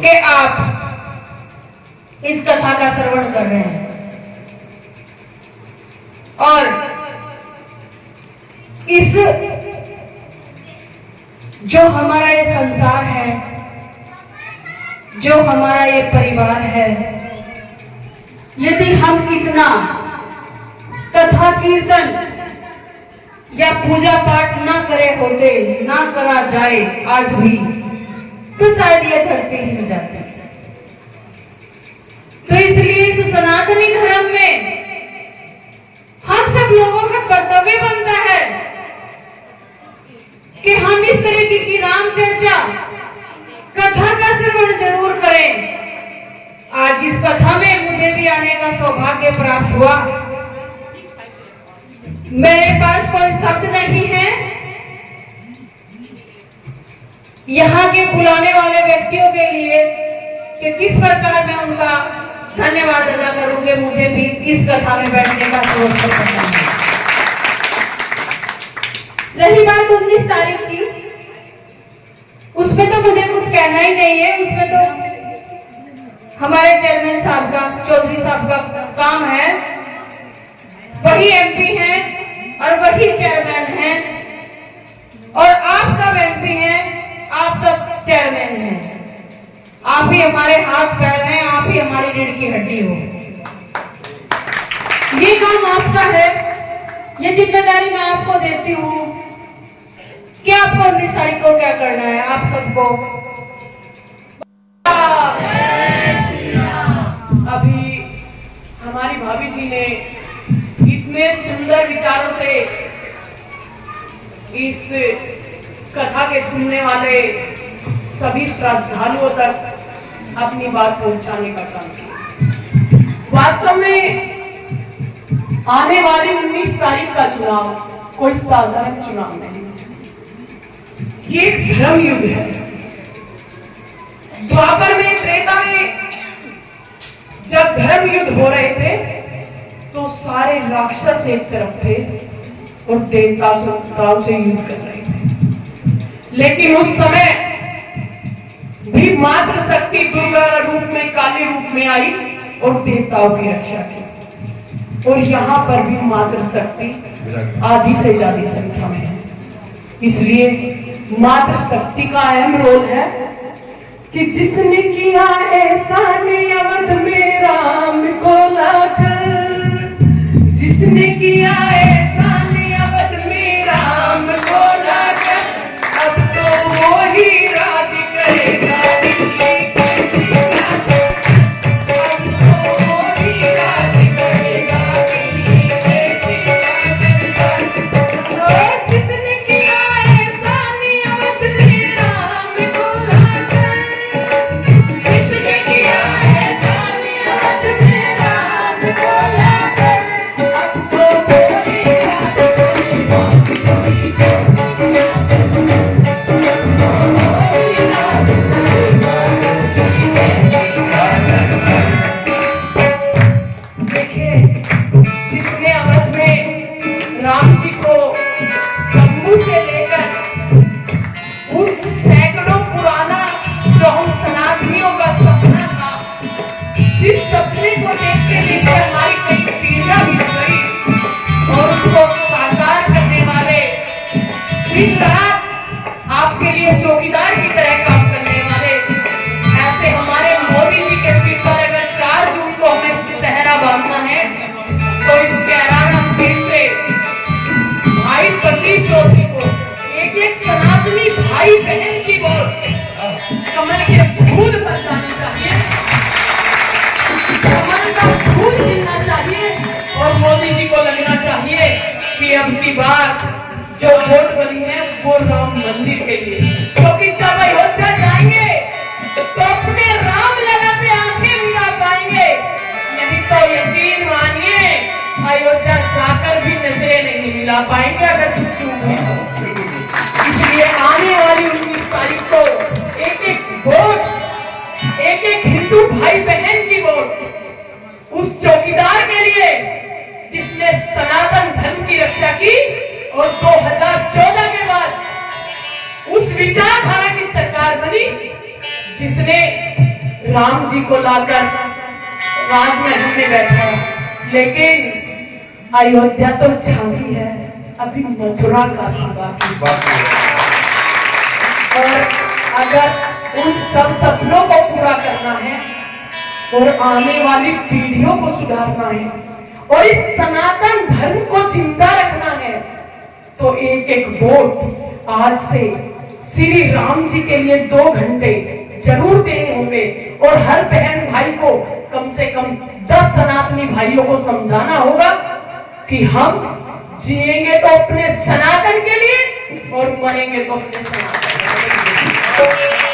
कि आप इस कथा का श्रवण कर रहे हैं और इस जो हमारा ये संसार है, जो हमारा ये परिवार है, यदि हम इतना कथा कीर्तन या पूजा पाठ ना करे होते, ना करा जाए आज भी, तो शायद ये धरती हिल जाती। तो इसलिए इस सनातनी धर्म में हम सब लोगों का कर्तव्य बनता है कि हम इस तरीके की राम चर्चा कथा का श्रवण जरूर करें। आज इस कथा में मुझे भी आने का सौभाग्य प्राप्त हुआ। मेरे पास कोई शब्द नहीं है यहाँ के बुलाने वाले व्यक्तियों के लिए कि किस प्रकार मैं उनका धन्यवाद अदा करूंगे। मुझे भी इस कथा में बैठने का अवसर मिला है। रही बात 19 तारीख की, उसमें तो मुझे कुछ कहना ही नहीं है। उसमें तो हमारे चेयरमैन साहब का, चौधरी साहब का काम है। वही एमपी हैं और वही चेयरमैन हैं और आप सब एमपी हैं, आप सब चेयरमैन हैं। आप ही हमारे हाथ पैर हैं, आप ही हमारी रीढ़ की हड्डी हो। ये काम आपका है, ये जिम्मेदारी मैं आपको देती हूँ कि आपको 19 तारीख को क्या करना है। आप सबको अभी हमारी भाभी जी ने इतने सुंदर विचारों से इस कथा के सुनने वाले सभी श्रद्धालुओं तक अपनी बात पहुंचाने का काम किया। वास्तव में आने वाली 19 तारीख का चुनाव कोई साधारण चुनाव नहीं, ये एक धर्म युद्ध है। द्वापर में, त्रेता में जब धर्म युद्ध हो रहे थे तो सारे राक्षस एक तरफ थे और देवताओं से युद्ध कर रहे थे। लेकिन उस समय भी मात्र शक्ति दुर्गा रूप में, काली रूप में आई और देवताओं की रक्षा की। और यहाँ पर भी मात्र शक्ति आधी से ज्यादा संख्या में है। इसलिए मात्र शक्ति का अहम रोल है कि जिसने किया ऐसा अवध में राम को लाकर, जिसने किया ऐसा अवध में राम को लाकर, अब तो वो ही राज करेगा। आपके लिए चौकीदार की तरह काम करने वाले ऐसे हमारे मोदी जी के सिर पर अगर 4 जून को हमें सहरा बांधना है तो इस कैराना सिर से भाई प्रदीप चौधरी को एक सनातनी भाई बहन की वोट कमल के फूल पर जानी चाहिए, कमल का फूल खिलना चाहिए और मोदी जी को लगना चाहिए कि अब की बार जो वोट बनी है वो राम मंदिर के लिए। क्योंकि जब अयोध्या जाएंगे तो अपने राम लला से आंखें मिला पाएंगे, नहीं तो यकीन मानिए अयोध्या जाकर भी नजरें नहीं मिला पाएंगे अगर कुछ चूक है। इसलिए आने वाली 19 तारीख को एक वोट, एक हिंदू भाई बहन की वोट उस चौकीदार के लिए जिसने सनातन धर्म की रक्षा की और 2014 के बाद उस विचारधारा की सरकार बनी जिसने राम जी को लाकर राजमहल में बैठाया, लेकिन अयोध्या तो झांकी है, अभी मथुरा का सभा की। और अगर उन सब सपनों को पूरा करना है और आने वाली पीढ़ियों को सुधारना है और इस सनातन धर्म को जिंदा रखना है, तो एक एक वोट आज से श्री राम जी के लिए 2 घंटे जरूर देने होंगे। और हर बहन भाई को कम से कम 10 सनातनी भाइयों को समझाना होगा कि हम जिएंगे तो अपने सनातन के लिए और मरेंगे तो अपने सनातन के लिए।